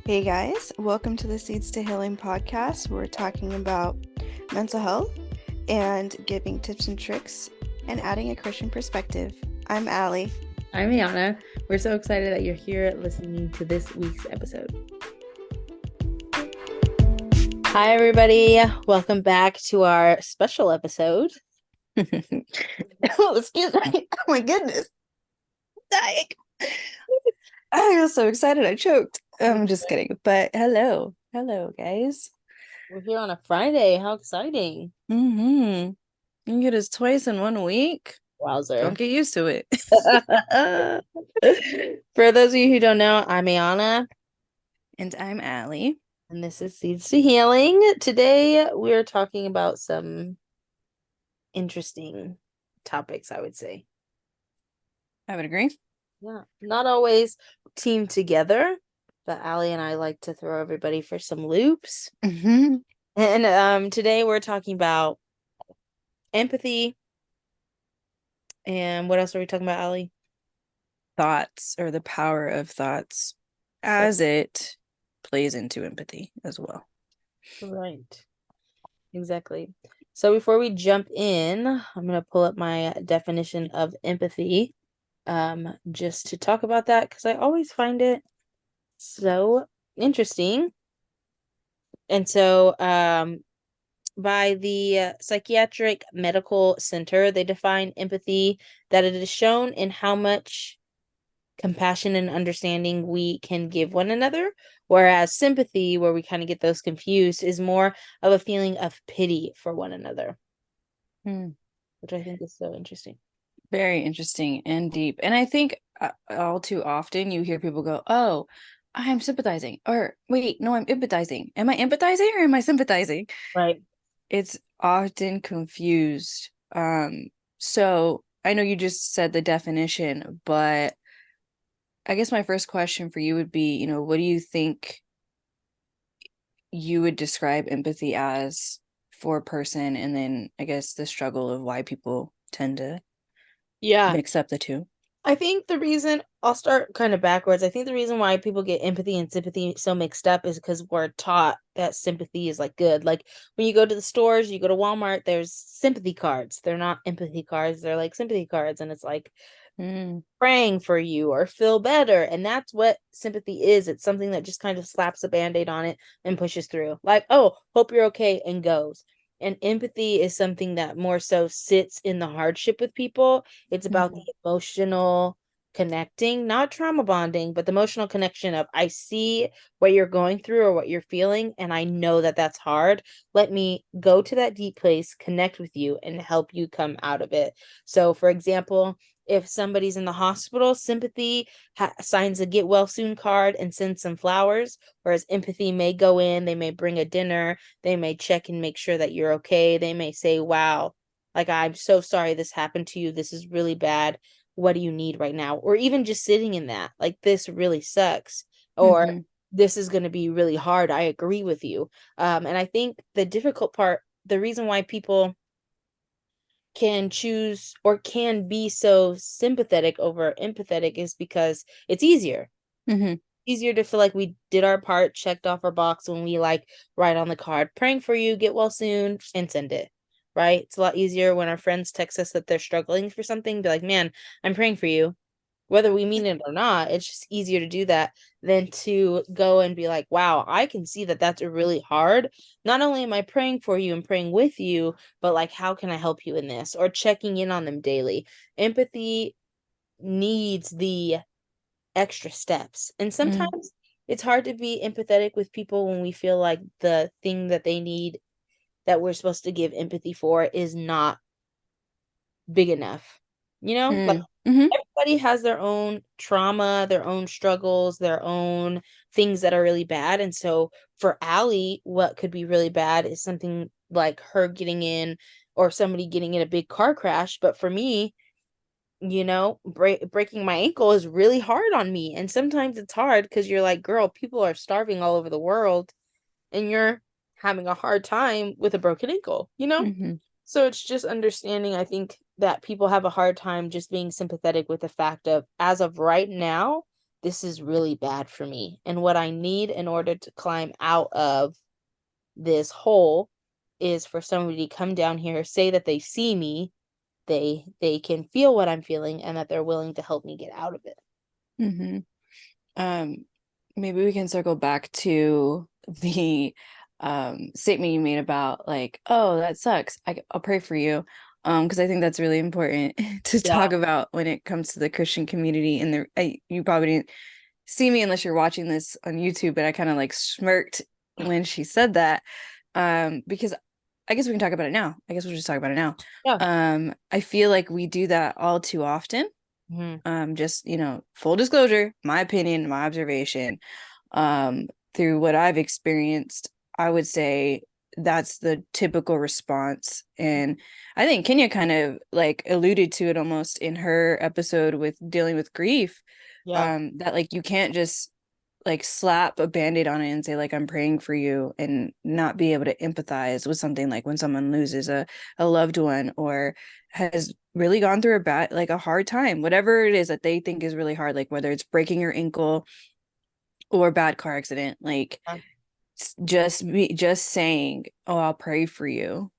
Hey guys, welcome to the Seeds to Healing podcast. We're talking about mental health and giving tips and tricks and adding a Christian perspective. I'm Allie. I'm Ayannah. We're so excited that you're here listening to this week's episode. Hi, everybody. Welcome back to our special episode. Oh, excuse me. Oh my goodness. Dying. I was so excited I choked. I'm just kidding. But hello. Hello, guys. We're here on a Friday. How exciting. You can get us twice in 1 week. Wowzer. Don't get used to it. For those of you who don't know, I'm Ayannah. And I'm Allie. And this is Seeds to Healing. Today, we're talking about some interesting topics, I would say. I would agree. Yeah, not always team together, but Allie and I like to throw everybody for some loops. Mm-hmm. And today we're talking about empathy. And what else are we talking about, Allie? Thoughts, or the power of thoughts as it plays into empathy as well. Right. Exactly. So before we jump in, I'm going to pull up my definition of empathy just to talk about that because I always find it so interesting. And so by the Psychiatric Medical Center, they define empathy that it is shown in how much compassion and understanding we can give one another, whereas sympathy, where we kind of get those confused, is more of a feeling of pity for one another, which I think is so interesting. Very interesting and deep. And I think all too often you hear people go, oh, I'm sympathizing, or wait, no, I'm empathizing. Am I empathizing or am I sympathizing? Right. It's often confused. So I know you just said the definition, but I guess my first question for you would be, what do you think you would describe empathy as for a person? And then I guess the struggle of why people tend to mix up the two. I think the reason, I'll start kind of backwards. I think the reason why people get empathy and sympathy so mixed up is because we're taught that sympathy is like good. Like when you go to the stores, you go to Walmart, there's sympathy cards. They're not empathy cards, they're like sympathy cards. And it's like praying for you or feel better. And that's what sympathy is. It's something that just kind of slaps a band-aid on it and pushes through. Like, oh, hope you're okay, and goes. And empathy is something that more so sits in the hardship with people. It's about the emotional connecting, not trauma bonding, but the emotional connection of I see what you're going through or what you're feeling, and I know that that's hard. Let me go to that deep place, connect with you, and help you come out of it. So, for example, if somebody's in the hospital, sympathy signs a get well soon card and sends some flowers, whereas empathy may go in, they may bring a dinner, they may check and make sure that you're okay. They may say, wow, like, I'm so sorry this happened to you. This is really bad. What do you need right now? Or even just sitting in that, like, this really sucks. Or this is going to be really hard. I agree with you. And I think the difficult part, the reason why people can choose or can be so sympathetic over empathetic is because it's easier. Easier to feel like we did our part, checked off our box when we like write on the card, praying for you, get well soon, and send it. Right? It's a lot easier when our friends text us that they're struggling for something, be like, man, I'm praying for you. Whether we mean it or not, it's just easier to do that than to go and be like, wow, I can see that that's really hard. Not only am I praying for you and praying with you, but like, how can I help you in this? Or checking in on them daily. Empathy needs the extra steps. And sometimes it's hard to be empathetic with people when we feel like the thing that they need that we're supposed to give empathy for is not big enough. Like everybody has their own trauma, their own struggles, their own things that are really bad. And so for Allie, what could be really bad is something like her getting in or somebody getting in a big car crash. But for me, breaking my ankle is really hard on me. And sometimes it's hard because you're like, girl, people are starving all over the world and you're having a hard time with a broken ankle, So it's just understanding, I think, that people have a hard time just being sympathetic with the fact of, as of right now, this is really bad for me. And what I need in order to climb out of this hole is for somebody to come down here, say that they see me, they can feel what I'm feeling, and that they're willing to help me get out of it. Mm-hmm. Um, Maybe we can circle back to the statement you made about like, oh, that sucks. I'll pray for you. Because I think that's really important to Yeah. talk about when it comes to the Christian community. And you probably didn't see me unless you're watching this on YouTube, but I kind of like smirked when she said that. Because I guess we can talk about it now. I guess we'll just talk about it now. Yeah. I feel like we do that all too often. Mhm. Just, full disclosure, my opinion, my observation, through what I've experienced, I would say that's the typical response. And I think Kenya kind of like alluded to it almost in her episode with dealing with grief. Yeah. That like you can't just like slap a band-aid on it and say like I'm praying for you and not be able to empathize with something like when someone loses a loved one or has really gone through a bad like a hard time, whatever it is that they think is really hard, like whether it's breaking your ankle or a bad car accident, like just saying, oh, I'll pray for you.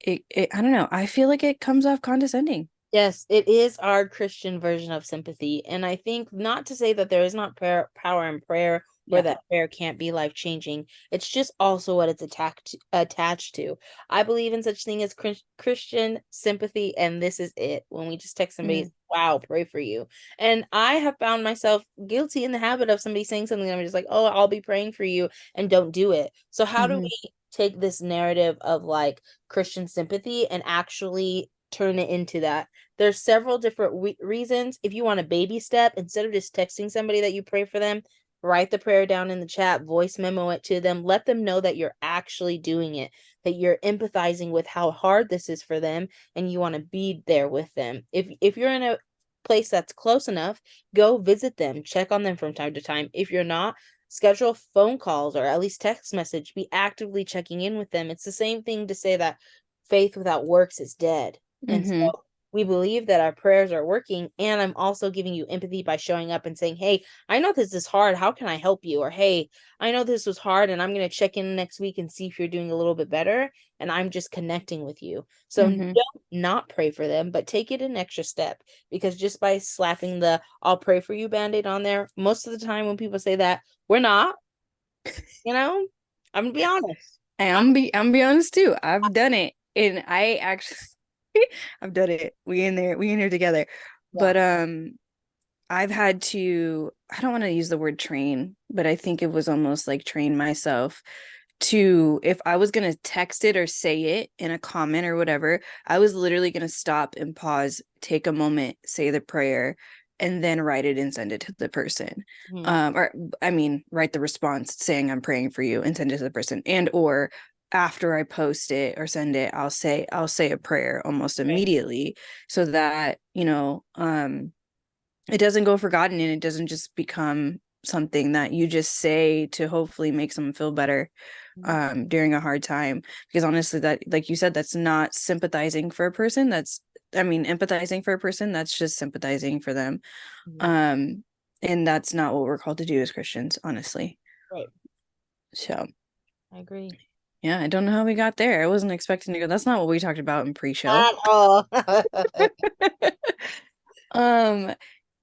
It I don't know, I feel like it comes off condescending. Yes, it is our Christian version of sympathy. And I think not to say that there is not power in prayer or Yeah. that prayer can't be life-changing. It's just also what it's attached to. I believe in such thing as Christian sympathy, and this is it. When we just text somebody, Mm. wow, pray for you. And I have found myself guilty in the habit of somebody saying something, and I'm just like, oh, I'll be praying for you, and don't do it. So how do Mm-hmm. we take this narrative of like Christian sympathy and actually turn it into that? There's several different reasons. If you want a baby step, instead of just texting somebody that you pray for them, write the prayer down in the chat, voice memo it to them, let them know that you're actually doing it, that you're empathizing with how hard this is for them, and you want to be there with them. If you're in a place that's close enough, go visit them, check on them from time to time. If you're not, schedule phone calls or at least text message, be actively checking in with them. It's the same thing to say that faith without works is dead. And Mm-hmm. so we believe that our prayers are working. And I'm also giving you empathy by showing up and saying, hey, I know this is hard. How can I help you? Or, hey, I know this was hard and I'm going to check in next week and see if you're doing a little bit better. And I'm just connecting with you. So Mm-hmm. don't not pray for them, but take it an extra step, because just by slapping the I'll pray for you band-aid on there, most of the time when people say that, we're not, you know, I'm going to be honest. I'm be honest too. I've done it, and I actually I've done it. We in there together. Yeah. But I've had to, I don't want to use the word train, but I think it was almost like train myself to, if I was going to text it or say it in a comment or whatever, I was literally going to stop and pause, take a moment, say the prayer, and then write it and send it to the person. Mhm. Or I mean, write the response saying I'm praying for you and send it to the person. And or after I post it or send it, I'll say a prayer almost Right. immediately so that, it doesn't go forgotten and it doesn't just become something that you just say to hopefully make someone feel better Mhm. during a hard time, because honestly that, like you said, that's not sympathizing for a person. That's, I mean, empathizing for a person, that's just sympathizing for them. Mhm. um and that's not what we're called to do as Christians, honestly. Right. So I agree. yeah, I don't know how we got there. I wasn't expecting to go, that's not what we talked about in pre-show. At all. Um,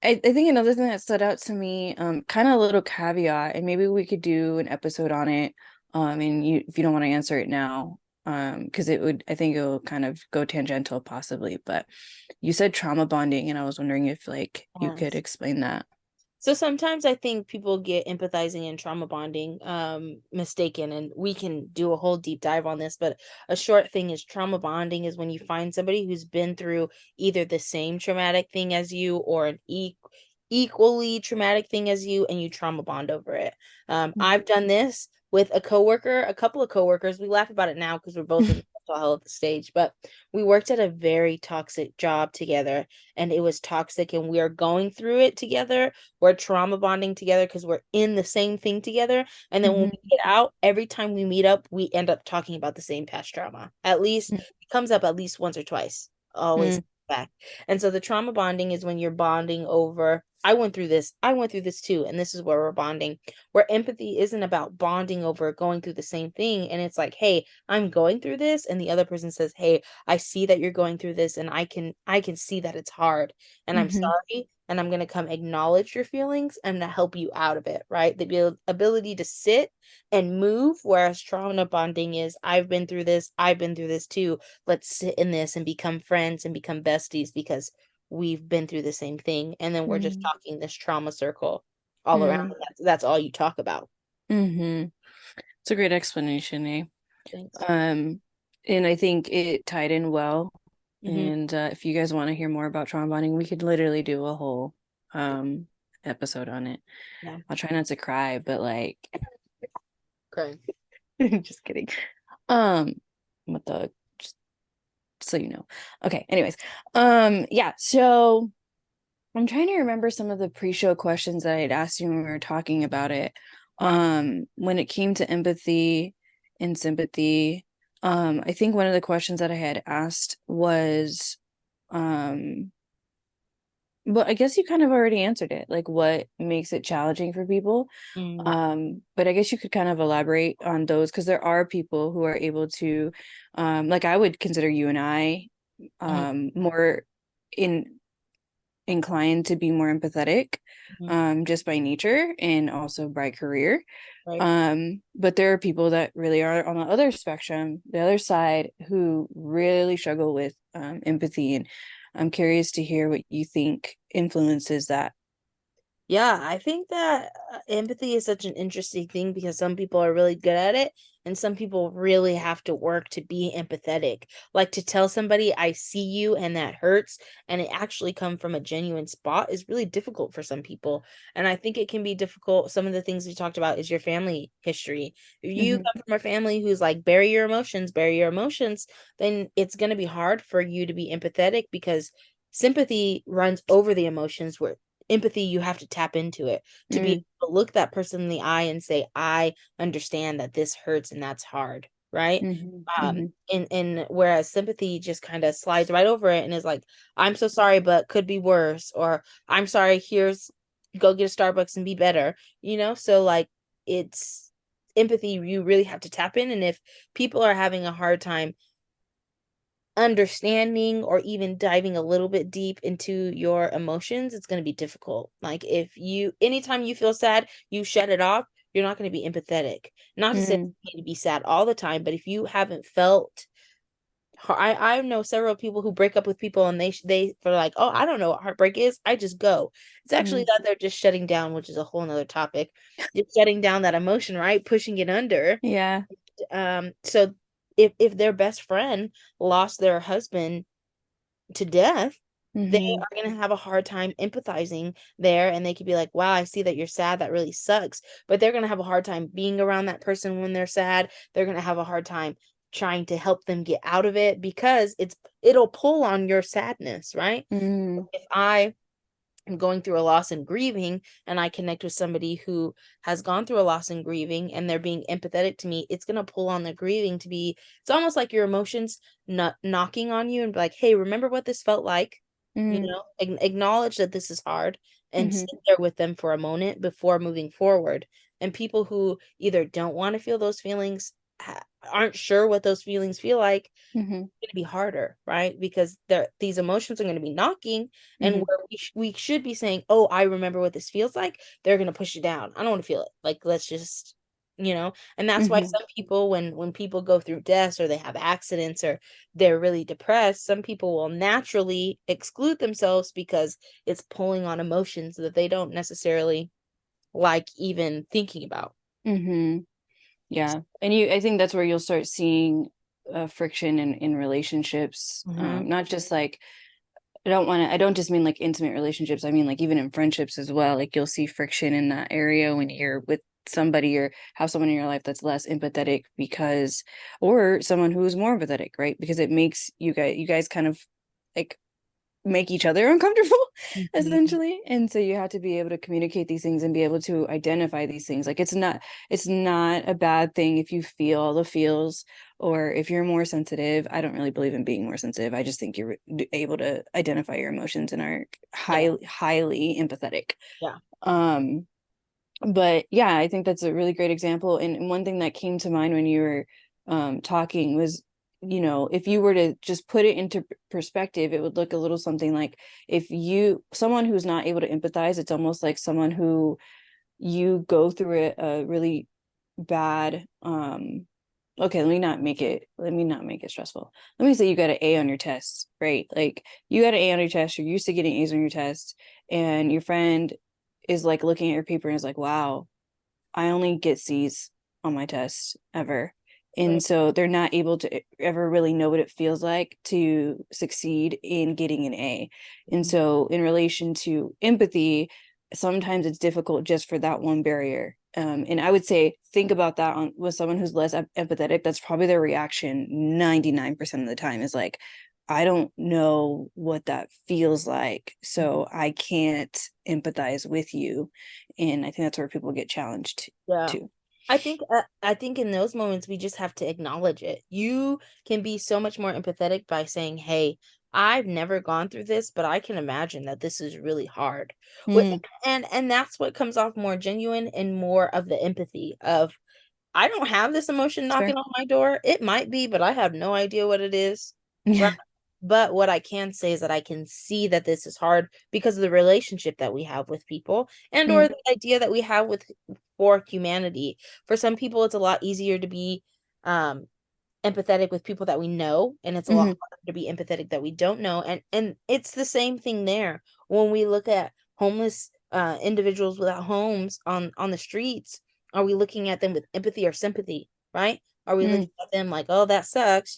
I think another thing that stood out to me, kind of a little caveat, and maybe we could do an episode on it. And you, if you don't want to answer it now, because it would, I think it'll kind of go tangential possibly, but you said trauma bonding, and I was wondering if like you could Yes. explain that. So sometimes I think people get empathizing and trauma bonding mistaken, and we can do a whole deep dive on this, but a short thing is trauma bonding is when you find somebody who's been through either the same traumatic thing as you or an equally traumatic thing as you, and you trauma bond over it. I've done this with a coworker, a couple of coworkers. We laugh about it now because we're both in the mental health stage, but we worked at a very toxic job together, and it was toxic, and we are going through it together. We're trauma bonding together because we're in the same thing together. And then when we Mm-hmm. get out, every time we meet up, we end up talking about the same past trauma. At least it comes up at least once or twice, always Mm-hmm. back. And so the trauma bonding is when you're bonding over I went through this. I went through this too. And this is where we're bonding, where empathy isn't about bonding over going through the same thing. And it's like, hey, I'm going through this. And the other person says, hey, I see that you're going through this and I can see that it's hard and I'm Mm-hmm. sorry. And I'm going to come acknowledge your feelings and to help you out of it, right? The ability to sit and move, whereas trauma bonding is, I've been through this too. Let's sit in this and become friends and become besties because we've been through the same thing. And then we're just Mm-hmm. talking this trauma circle all around. Mm-hmm. That's all you talk about. Mm-hmm. It's a great explanation, eh? Thanks. Um, and I think it tied in well. Mm-hmm. And if you guys want to hear more about trauma bonding, we could literally do a whole episode on it. Yeah. I'll try not to cry, but like Okay. just kidding. Um, what the just so you know. Okay, anyways. Yeah, so I'm trying to remember some of the pre-show questions that I'd asked you when we were talking about it. When it came to empathy and sympathy, I think one of the questions that I had asked was, um, but I guess you kind of already answered it, like what makes it challenging for people. Mm, But I guess you could kind of elaborate on those because there are people who are able to, like I would consider you and I, mm, more in inclined to be more empathetic, mm. just by nature and also by career. Right. But there are people that really are on the other spectrum, the other side, who really struggle with empathy. And I'm curious to hear what you think influences that. Yeah, I think that empathy is such an interesting thing because some people are really good at it and some people really have to work to be empathetic. Like to tell somebody I see you and that hurts and it actually come from a genuine spot is really difficult for some people. And I think it can be difficult. Some of the things we talked about is your family history. If you Mm-hmm, come from a family who's like bury your emotions, then it's going to be hard for you to be empathetic because sympathy runs over the emotions where empathy you have to tap into it to be mm, able to look that person in the eye and say I understand that this hurts and that's hard, right? mm-hmm, um mm-hmm, and whereas sympathy just kind of slides right over it and is like I'm so sorry but could be worse, or I'm sorry, here's go get a Starbucks and be better, so like it's empathy you really have to tap in. And if people are having a hard time understanding or even diving a little bit deep into your emotions, it's going to be difficult. Like if you, anytime you feel sad, you shut it off, you're not going to be empathetic. Not to say mm, you need to be sad all the time, but if you haven't felt, I know several people who break up with people and they for like, oh, I don't know what heartbreak is. I just go. It's actually mm. that they're just shutting down, which is a whole nother topic. Just shutting down that emotion, right? Pushing it under. Yeah. So if their best friend lost their husband to death, they Mm-hmm, are going to have a hard time empathizing there, and they could be like, wow, I see that you're sad, that really sucks, but they're going to have a hard time being around that person when they're sad. They're going to have a hard time trying to help them get out of it because it'll pull on your sadness, right? mm-hmm, If I am going through a loss and grieving and I connect with somebody who has gone through a loss and grieving and they're being empathetic to me, it's going to pull on the grieving to be, it's almost like your emotions not knocking on you and be like, hey, remember what this felt like? mm-hmm, Acknowledge that this is hard and mm-hmm, sit there with them for a moment before moving forward. And people who either don't want to feel those feelings, aren't sure what those feelings feel like, mm-hmm, going to be harder, right? Because these emotions are going to be knocking, and mm-hmm, where we should be saying, "Oh, I remember what this feels like." They're going to push it down. I don't want to feel it. Like let's just, And that's why mm-hmm, some people, when people go through deaths or they have accidents or they're really depressed, some people will naturally exclude themselves because it's pulling on emotions that they don't necessarily like even thinking about. mm-hmm. Yeah. And I think that's where you'll start seeing friction in relationships. Mm-hmm. Not just like, I don't just mean like intimate relationships. I mean, like even in friendships as well. Like you'll see friction in that area when you're with somebody or have someone in your life that's less empathetic or someone who's more empathetic, right? Because it makes you guys kind of like make each other uncomfortable Mm-hmm. essentially, and so you have to be able to communicate these things and be able to identify these things. Like it's not a bad thing if you feel all the feels or if you're more sensitive, I don't really believe in being more sensitive. I just think you're able to identify your emotions and are Yeah. highly empathetic. Yeah. Um, but yeah, I think that's a really great example. And one thing that came to mind when you were talking was, if you were to just put it into perspective, it would look a little something like, if someone who's not able to empathize, it's almost like someone who you go through a really bad okay, let me not make it stressful. Let me say you got an A on your test, right? Like, you got an A on your test, you're used to getting A's on your test, and your friend is like looking at your paper and is like, wow, I only get C's on my test ever. And Right. so they're not able to ever really know what it feels like to succeed in getting an A. And Mhm. so, in relation to empathy, sometimes it's difficult just for that one barrier. And I would say, think about that with someone who's less empathetic. That's probably their reaction 99% of the time, is like, I don't know what that feels like, so I can't empathize with you. And I think that's where people get challenged Yeah. too. I think in those moments we just have to acknowledge it. You can be so much more empathetic by saying, "Hey, I've never gone through this, but I can imagine that this is really hard." What Mm, and that's what comes off more genuine and more of the empathy of, I don't have this emotion it's fair. knocking on my door. It might be, but I have no idea what it is. Right. Yeah. But what I can say is that I can see that this is hard because of the relationship that we have with people, and or Mm, the idea that we have with for humanity. For some people, it's a lot easier to be um empathetic with people that we know, and it's a lot hmm harder to be empathetic that we don't know. And it's the same thing there when we look at homeless individuals without homes on the streets. Are we looking at them with empathy or sympathy, right? Are we mm, looking at them like, oh, that sucks,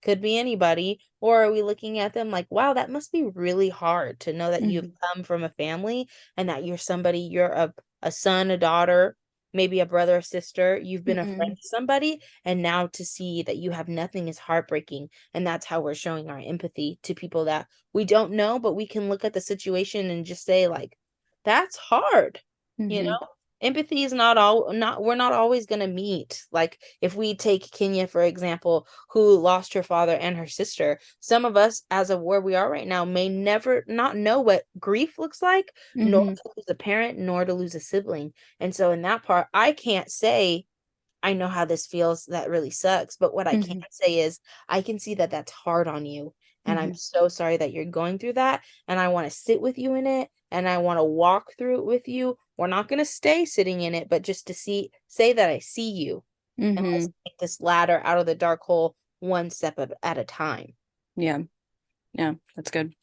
could be anybody? Or are we looking at them like, wow, that must be really hard to know that you've hmm come from a family and that you're a son, a daughter, maybe a brother or sister, you've been a friend hmm to somebody, and now to see that you have nothing is heartbreaking. And that's how we're showing our empathy to people that we don't know, but we can look at the situation and just say, like, that's hard. You hmm know, empathy is not all, not, we're not always going to meet. Like, if we take Kenya, for example, who lost her father and her sister, some of us, as of where we are right now, may never not know what grief looks like, nor hmm to lose a parent, nor to lose a sibling. And so, in that part, I can't say, I know how this feels. That really sucks. But what I can hmm say is, I can see that that's hard on you. And I'm hmm so sorry that you're going through that. And I want to sit with you in it. And I want to walk through it with you. We're not going to stay sitting in it, but just to say that I see you. And let's hmm take this ladder out of the dark hole one step at a time. Yeah. Yeah. That's good.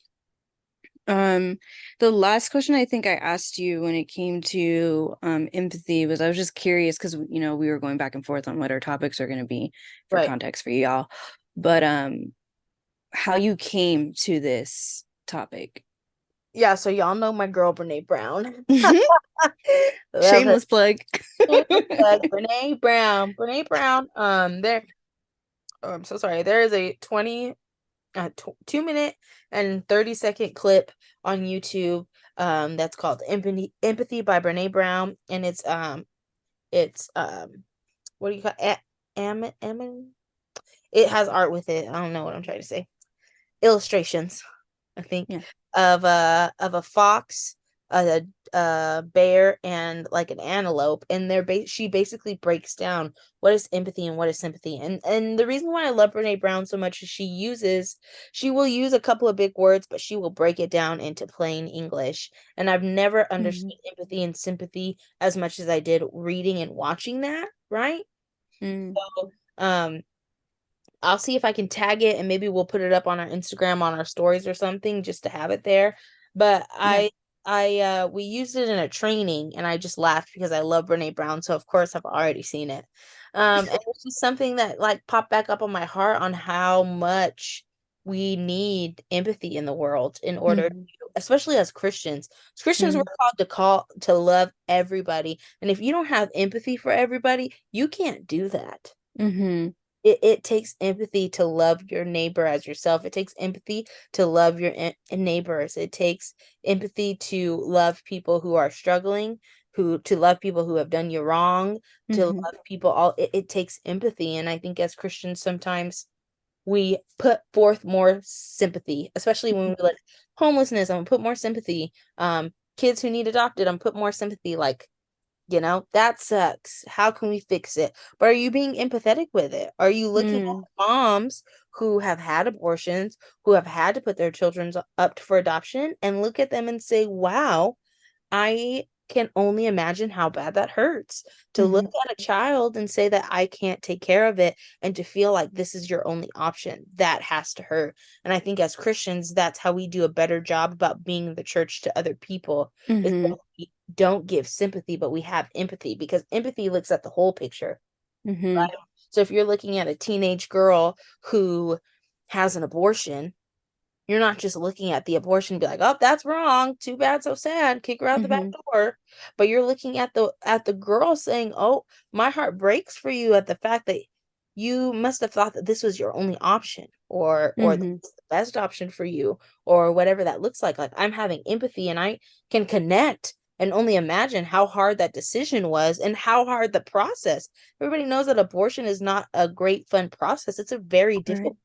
Um, the last question I think I asked you when it came to empathy was, I was just curious because we were going back and forth on what our topics are going to be for Right. context for y'all. But how you came to this topic. Yeah. So y'all know my girl, Brene Brown. Love her. Shameless plug. Brene Brown. Brene Brown. I'm so sorry. There is a 2 minute and 30-second clip on YouTube that's called Empathy by Brene Brown, and it's what do you call it? It has art with it. I don't know what I'm trying to say. Illustrations, I think, Yeah. of a fox, a bear, and like an antelope, and she basically breaks down what is empathy and what is sympathy. And the reason why I love Brene Brown so much is she will use a couple of big words, but she will break it down into plain English. And I've never hmm understood empathy and sympathy as much as I did reading and watching that, right? mm So, I'll see if I can tag it, and maybe we'll put it up on our Instagram on our stories or something just to have it there. But Yeah. we used it in a training, and I just laughed because I love Brene Brown, so of course I've already seen it. And it's just something that like popped back up on my heart on how much we need empathy in the world in order to, hmm especially as Christians. As Christians, we're hmm called to love everybody. And if you don't have empathy for everybody, you can't do that. hmm It takes empathy to love your neighbor as yourself. It takes empathy to love your neighbors. It takes empathy to love people who are struggling, to love people who have done you wrong, to Mm-hmm. love people all it takes empathy. And I think as Christians sometimes we put forth more sympathy, especially when we like homelessness, I'm gonna put more sympathy. Kids who need adopted, I'm put more sympathy. Like, that sucks. How can we fix it? But are you being empathetic with it? Are you looking Mm-hmm. at moms who have had abortions, who have had to put their children up for adoption, and look at them and say, wow, I can only imagine how bad that hurts to look Mm-hmm. at a child and say that I can't take care of it and to feel like this is your only option. That has to hurt. And I think as Christians, that's how we do a better job about being the church to other people is Mm-hmm. that we don't give sympathy, but we have empathy because empathy looks at the whole picture, Mm-hmm. right? So if you're looking at a teenage girl who has an abortion, you're not just looking at the abortion and be like, oh, that's wrong. Too bad, so sad. Kick her out the back Mm-hmm. door. But you're looking at the girl saying, oh, my heart breaks for you at the fact that you must have thought that this was your only option or this Mm-hmm. is the best option for you or whatever that looks like. Like I'm having empathy and I can connect and only imagine how hard that decision was and how hard the process. Everybody knows that abortion is not a great fun process. It's a very Right. difficult,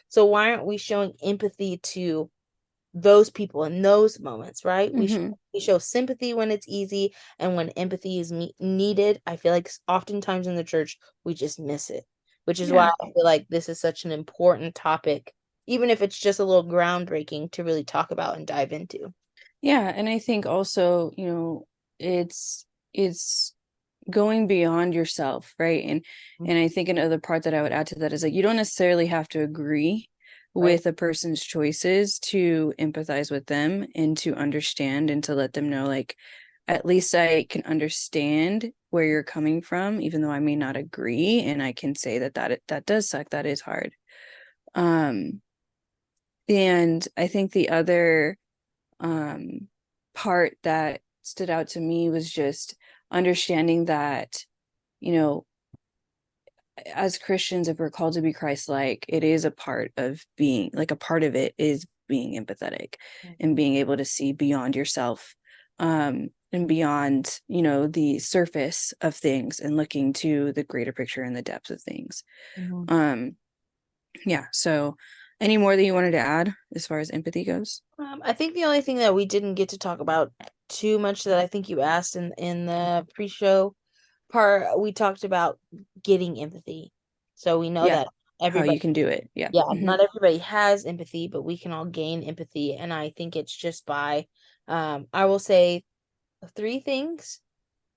so why aren't we showing empathy to those people in those moments, right? Mm-hmm. We show sympathy when it's easy, and when empathy is needed, I feel like oftentimes in the church we just miss it, which is why Yeah. I feel like this is such an important topic, even if it's just a little groundbreaking to really talk about and dive into. Yeah. And I think also, it's going beyond yourself, right? And I think another part that I would add to that is like you don't necessarily have to agree Right. with a person's choices to empathize with them and to understand and to let them know like at least I can understand where you're coming from even though I may not agree, and I can say that does suck, that is hard. um and I think the other part that stood out to me was just understanding that, you know, as Christians, if we're called to be Christ-like, it is a part of being like a part of it is being empathetic and Mhm. being able to see beyond yourself, and beyond, the surface of things and looking to the greater picture and the depth of things. Mhm. Um, yeah. So any more that you wanted to add as far as empathy goes? I think the only thing that we didn't get to talk about too much that I think you asked in the pre-show part, we talked about getting empathy. So we know Yeah. that How you everybody, can do it. Yeah. yeah, Hmm. not everybody has empathy, but we can all gain empathy. And I think it's just by, I will say three things.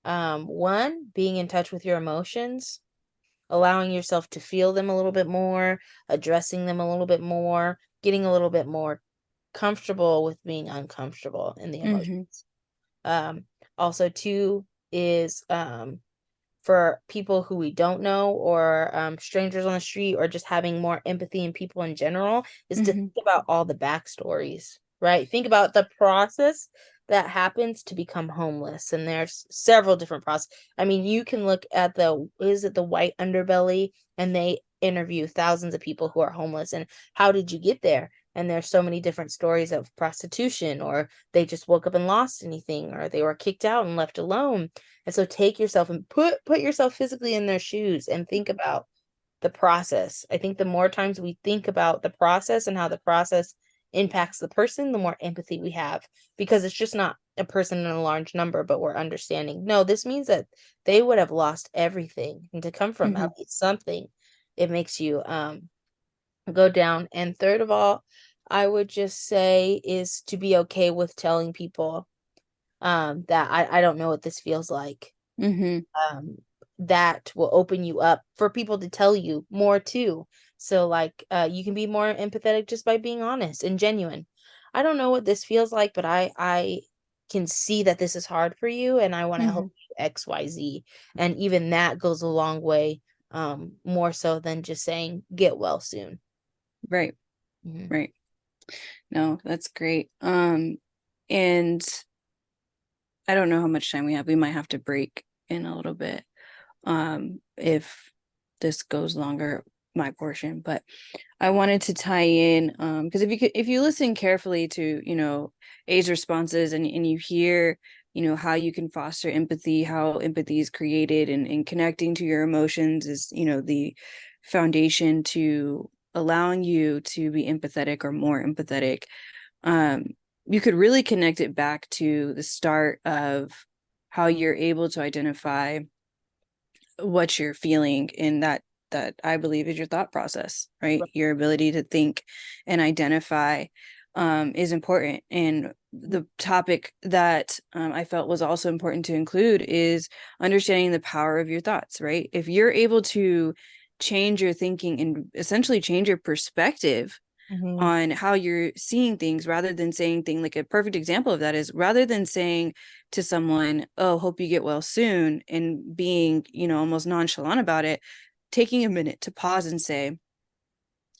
One, being in touch with your emotions, allowing yourself to feel them a little bit more, addressing them a little bit more, getting a little bit more comfortable with being uncomfortable in the Hmm. emotions. Um, Also, two is for people who we don't know or strangers on the street or just having more empathy in people in general is to Hmm. think about all the backstories, right? Think about the process that happens to become homeless. And there's several different processes. I mean, you can look at is it the white underbelly, and they interview thousands of people who are homeless and how did you get there? And there's so many different stories of prostitution, or they just woke up and lost anything, or they were kicked out and left alone. And so take yourself and put yourself physically in their shoes and think about the process. I think the more times we think about the process and how the process impacts the person, the more empathy we have, because it's just not a person in a large number, but we're understanding. No, this means that they would have lost everything, and to come from at Hmm. least something, it makes you go down. And third of all, I would just say is to be okay with telling people that I don't know what this feels like. Hmm. um that will open you up for people to tell you more too. So like you can be more empathetic just by being honest and genuine. I don't know what this feels like, but I can see that this is hard for you and I want to help Hmm. you XYZ. And even that goes a long way, more so than just saying get well soon. Right. Mhm. Right. No, that's great. And I don't know how much time we have. We might have to break in a little bit, if this goes longer, my portion. But I wanted to tie in, because if you listen carefully to, A's responses and you hear how you can foster empathy, how empathy is created, and connecting to your emotions is, the foundation to allowing you to be empathetic or more empathetic. um, you could really connect it back to the start of how you're able to identify what you're feeling, and that I believe is your thought process, right? Your ability to think and identify is important. And the topic that I felt was also important to include is understanding the power of your thoughts, right? If you're able to change your thinking and essentially change your perspective Mm-hmm. on how you're seeing things, rather than saying things, like a perfect example of that is, rather than saying to someone, oh, hope you get well soon, and being, almost nonchalant about it, taking a minute to pause and say,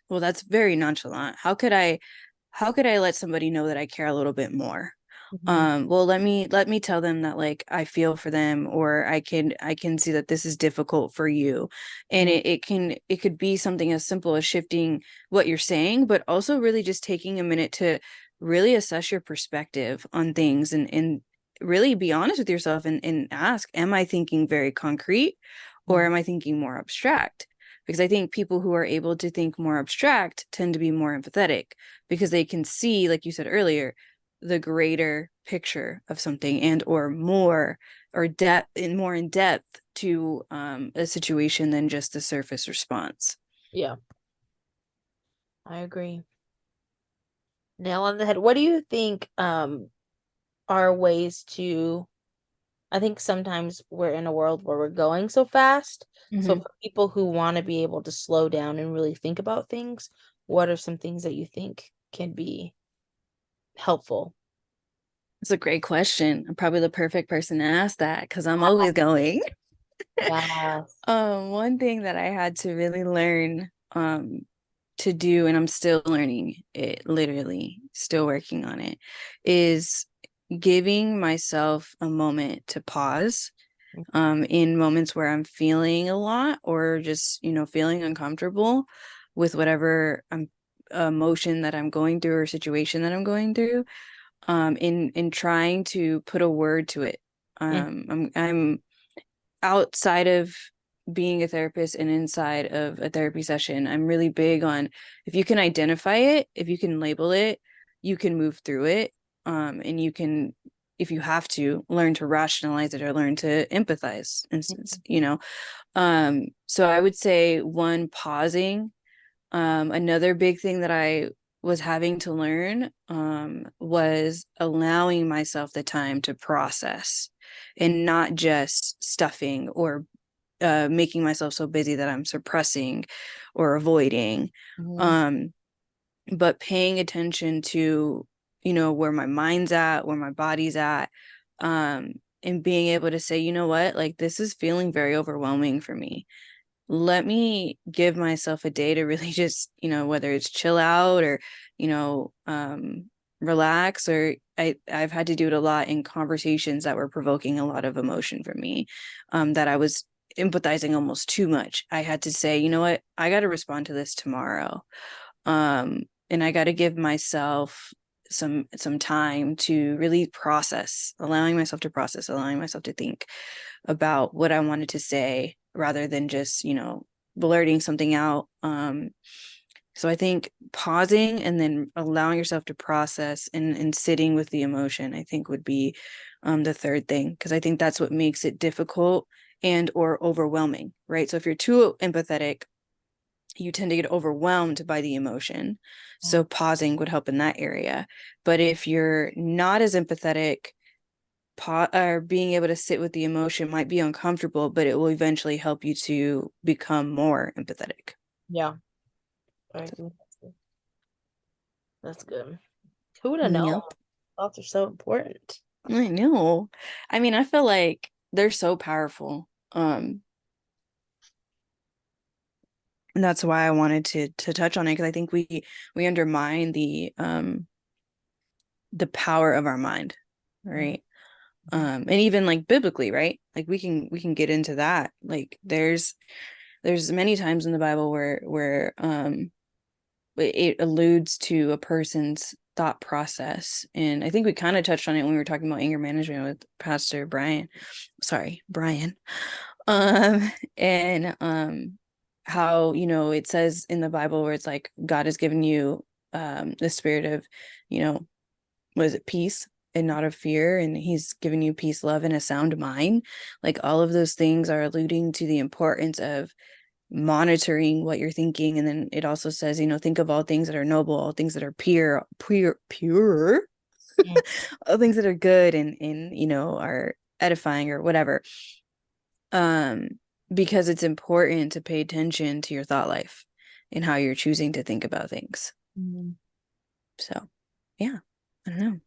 well, that's very nonchalant. How could I let somebody know that I care a little bit more? Mm-hmm. Well, let me tell them that, like, I feel for them, or I can see that this is difficult for you. And it could be something as simple as shifting what you're saying, but also really just taking a minute to really assess your perspective on things, and really be honest with yourself, and ask, am I thinking very concrete, or Mm-hmm. am I thinking more abstract? Because I think people who are able to think more abstract tend to be more empathetic, because they can see, like you said earlier, the greater picture of something, and or more, or depth, and more in depth to a situation than just the surface response. Yeah, I agree. Nail on the head. What do you think are ways to, I think sometimes we're in a world where we're going so fast. So Mm-hmm. for people who want to be able to slow down and really think about things, what are some things that you think can be helpful? It's a great question. I'm probably the perfect person to ask that, because I'm always going. Yes. One thing that I had to really learn to do, and I'm still learning it, literally still working on it, is giving myself a moment to pause in moments where I'm feeling a lot, or just, feeling uncomfortable with whatever emotion that I'm going through, or situation that I'm going through, in trying to put a word to it. Mm. I'm outside of being a therapist and inside of a therapy session, I'm really big on, if you can identify it, if you can label it, you can move through it. And you can, if you have to, learn to rationalize it, or learn to empathize. And, so I would say, one, pausing. Another big thing that I was having to learn was allowing myself the time to process, and not just stuffing, or making myself so busy that I'm suppressing or avoiding, Mhm. um, but paying attention to, where my mind's at, where my body's at, and being able to say, you know what, like, this is feeling very overwhelming for me. Let me give myself a day to really just, whether it's chill out, or, relax, or I've had to do it a lot in conversations that were provoking a lot of emotion for me, that I was empathizing almost too much. I had to say, you know what, I got to respond to this tomorrow. And I got to give myself some time to really process, allowing myself to think about what I wanted to say, rather than just, blurting something out. So I think pausing, and then allowing yourself to process, and sitting with the emotion, I think, would be the third thing, because I think that's what makes it difficult and or overwhelming, right? So if you're too empathetic, you tend to get overwhelmed by the emotion. So pausing would help in that area. But if you're not as empathetic, or being able to sit with the emotion might be uncomfortable, but it will eventually help you to become more empathetic. Yeah, I agree. That's good. That's good. Who would have known? Yep. Thoughts are so important. I know. I mean, I feel like they're so powerful. And that's why I wanted to touch on it, because I think we undermine the power of our mind, right? And even, like, biblically, right? Like, we can get into that. Like, there's many times in the Bible where it alludes to a person's thought process. And I think we kind of touched on it when we were talking about anger management with Pastor Brian. Sorry, Brian. And how, it says in the Bible where it's like God has given you the spirit of, was it peace and not of fear, and he's given you peace, love, and a sound mind. Like all of those things are alluding to the importance of monitoring what you're thinking. And then it also says, think of all things that are noble, all things that are pure, Mm. all things that are good and are edifying or whatever. um because it's important to pay attention to your thought life and how you're choosing to think about things. Mm. So yeah, I don't know,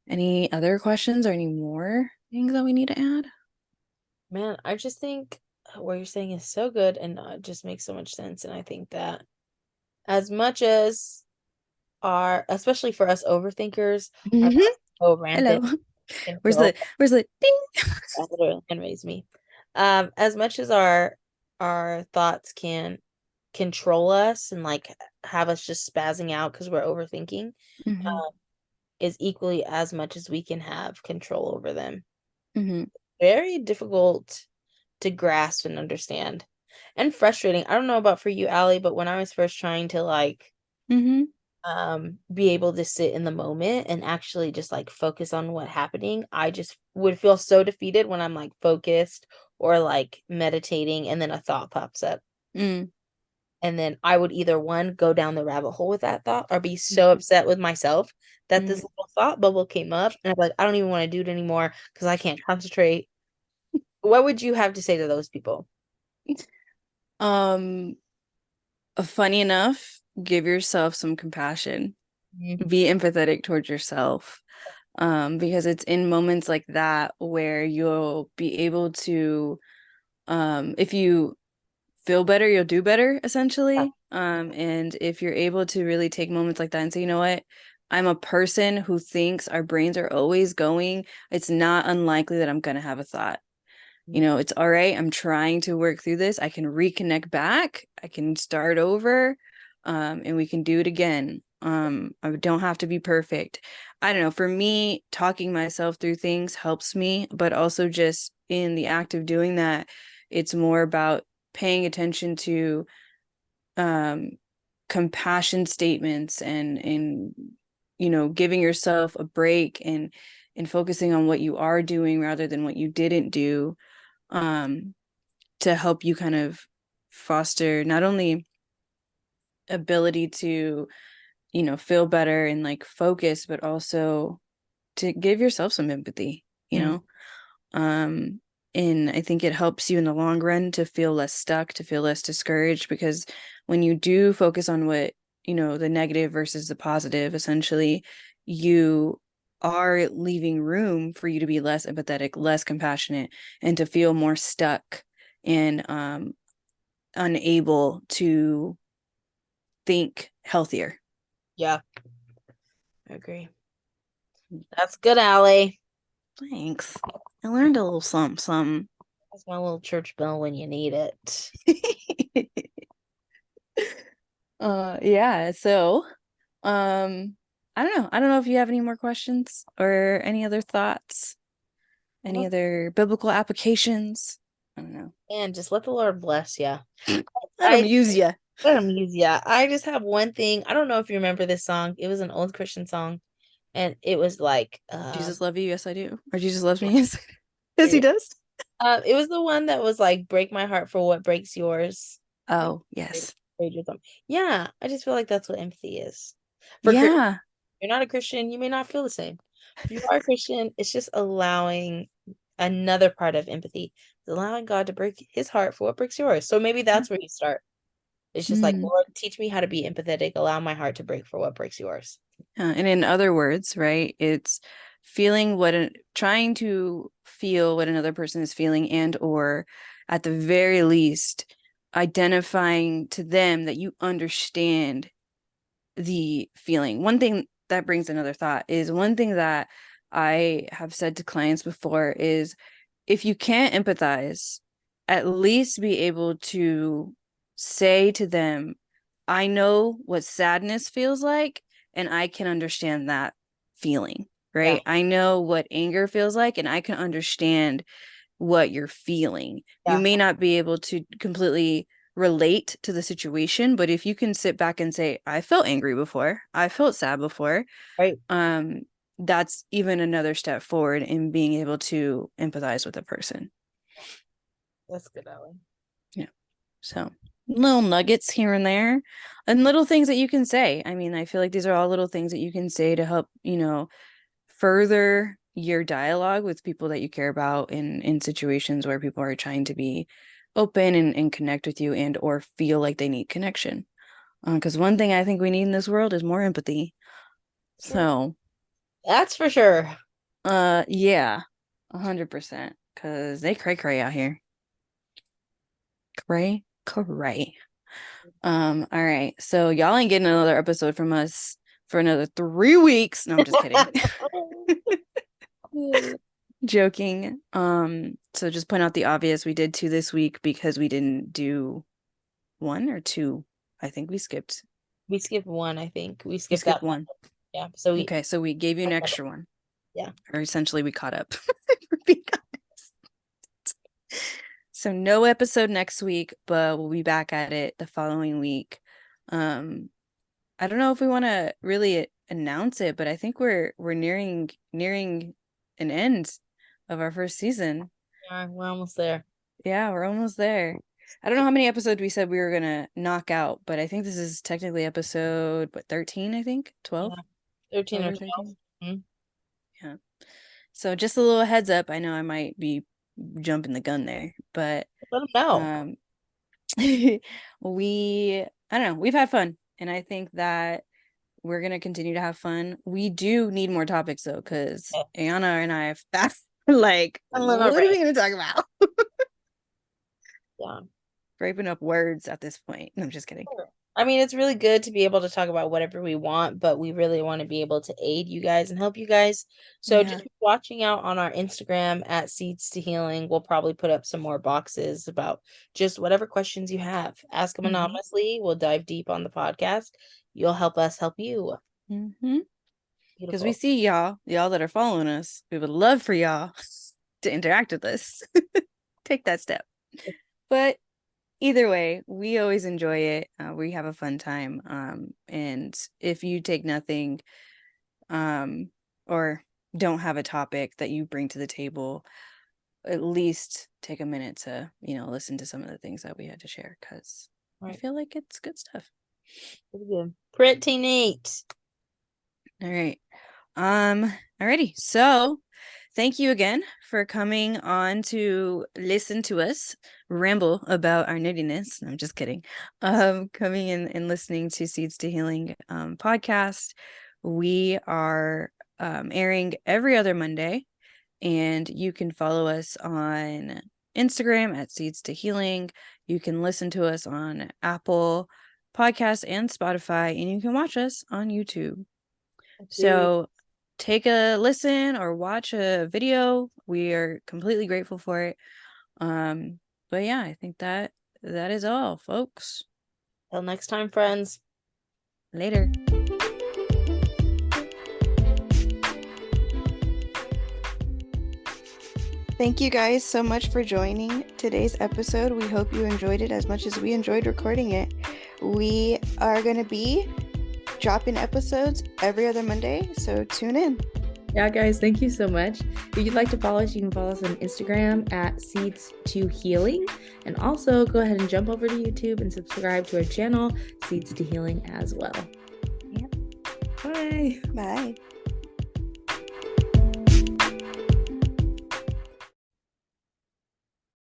any other questions or any more things that we need to add? Man, I just think what you're saying is so good and it just makes so much sense. And I think that as much as especially for us overthinkers, our Mm-hmm. thoughts go rampant, Hello. where's control. the where's the ding? That literally can raise me. As much as our thoughts can control us and like have us just spazzing out because we're overthinking, Mm-hmm. um, is equally as much as we can have control over them. Mm-hmm. Very difficult to grasp and understand, and frustrating. I don't know about for you, Allie, but when I was first trying to like Mm-hmm. be able to sit in the moment and actually just like focus on what happening, I just would feel so defeated when I'm like focused or like meditating and then a thought pops up. Mm-hmm. And then I would either one go down the rabbit hole with that thought or be so upset with myself that this Mm-hmm. little thought bubble came up and I'm like, I don't even want to do it anymore because I can't concentrate. What would you have to say to those people? um Funny enough, give yourself some compassion, Mhm. be empathetic towards yourself, because it's in moments like that where you'll be able to, if you feel better, you'll do better, essentially. And if you're able to really take moments like that and say, you know what, I'm a person who thinks, our brains are always going, it's not unlikely that I'm going to have a thought. It's all right. I'm trying to work through this. I can reconnect back. I can start over, and we can do it again. I don't have to be perfect. I don't know. For me, talking myself through things helps me, but also just in the act of doing that, it's more about paying attention to um, compassion statements and giving yourself a break and focusing on what you are doing rather than what you didn't do, um, to help you kind of foster not only ability to, feel better and like focus, but also to give yourself some empathy, you Mm. know? Um, and I think it helps you in the long run to feel less stuck, to feel less discouraged, because when you do focus on what, the negative versus the positive, essentially, you are leaving room for you to be less empathetic, less compassionate, and to feel more stuck and unable to think healthier. Yeah, I agree. That's good, Allie. Thanks. I learned a little something, That's my little church bell when you need it. something. Yeah, so um I don't know if you have any more questions or any other thoughts, any Well, other biblical applications. I don't know. and just let the Lord bless you. Let them I use you. let him use ya. I just have one thing. I don't know if you remember this song. It was an old Christian song, and it was like Jesus love you, yes I do. Or Jesus loves me, yes, yes he it, does. it was the one that was like break my heart for what breaks yours. Like, Oh, yes. rage or something. Yeah, I just feel like that's what empathy is. For Christian, Yeah. you're not a Christian, you may not feel the same. If you are a Christian, it's just allowing another part of empathy, allowing God to break his heart for what breaks yours. So maybe that's where you start. It's just like, Mm. Lord, teach me how to be empathetic. Allow my heart to break for what breaks yours. And in other words, right, it's feeling trying to feel what another person is feeling, and or at the very least identifying to them that you understand the feeling. One thing that brings another thought is, one thing that I have said to clients before is, if you can't empathize, at least be able to say to them, I know what sadness feels like, and I can understand that feeling, Yeah, right? I know what anger feels like, and I can understand what you're feeling. You yeah, may not be able to completely relate to the situation, but if you can sit back and say, I felt angry before, I felt sad before, right. um, that's even another step forward in being able to empathize with a person. That's good, Allie. Yeah. So little nuggets here and there and little things that you can say. I mean, I feel like these are all little things that you can say to help, further your dialogue with people that you care about in situations where people are trying to be open and connect with you and or feel like they need connection. Because one thing I think we need in this world is more empathy. True. So, That's for sure. yeah, 100%. Because they cray out here. Cray. All right. So y'all ain't getting another episode from us for another 3 weeks. No, I'm just kidding. Joking. So just point out the obvious. We did 2 this week because we didn't do 1 or 2. I think we skipped. We skipped one, I think. We We skipped skipped that. 1. Yeah. So we, Okay, so we gave you an extra one. yeah. Or essentially we caught up. For being honest. So no episode next week, but we'll be back at it the following week. I don't know if we want to really announce it, but I think we're nearing an end of our first season. Yeah, we're almost there. Yeah, we're almost there. I don't know how many episodes we said we were gonna knock out, but I think this is technically episode 13, I think. 12? Yeah. 13 12 or or 12. 13. Mhm. Yeah. So just a little heads up. I know I might be jumping the gun there, but Let them know. um I don't know, we've had fun, and I think that we're gonna continue to have fun. We do need more topics though, because Yeah. Ayannah and I have that's like, And let them what are we gonna talk about? Yeah. Scraping up words at this point. No, I'm just kidding. Sure. I mean, it's really good to be able to talk about whatever we want, but we really want to be able to aid you guys and help you guys. So Yeah. just be watching out on our Instagram at Seeds to Healing. We'll probably put up some more boxes about just whatever questions you have. Ask them Mm-hmm. anonymously. We'll dive deep on the podcast. You'll help us help you. Mm-hmm. Because we Beautiful. see y'all that are following us. We would love for y'all to interact with us. Take that step. But either way, we always enjoy it. We have a fun time. And if you take nothing, or don't have a topic that you bring to the table, at least take a minute to, listen to some of the things that we had to share, because All I right. feel like it's good stuff. Pretty good. Pretty neat. All right. Alrighty. So thank you again for coming on to listen to us ramble about our nittiness. No, I'm just kidding. Coming in and listening to Seeds to Healing podcast. We are airing every other Monday, and you can follow us on Instagram at Seeds to Healing. You can listen to us on Apple Podcasts and Spotify, and you can watch us on YouTube. Dude, So take a listen or watch a video. We are completely grateful for it. But yeah, I think that is all, folks. till next time, friends. Later. Thank you guys so much for joining today's episode. We hope you enjoyed it as much as we enjoyed recording it. We are going to be dropping episodes every other Monday, so tune in. Yeah, guys, thank you so much. If you'd like to follow us, you can follow us on Instagram at Seeds to Healing. And also go ahead and jump over to YouTube and subscribe to our channel, Seeds to Healing, as well. Yep. Bye. Bye.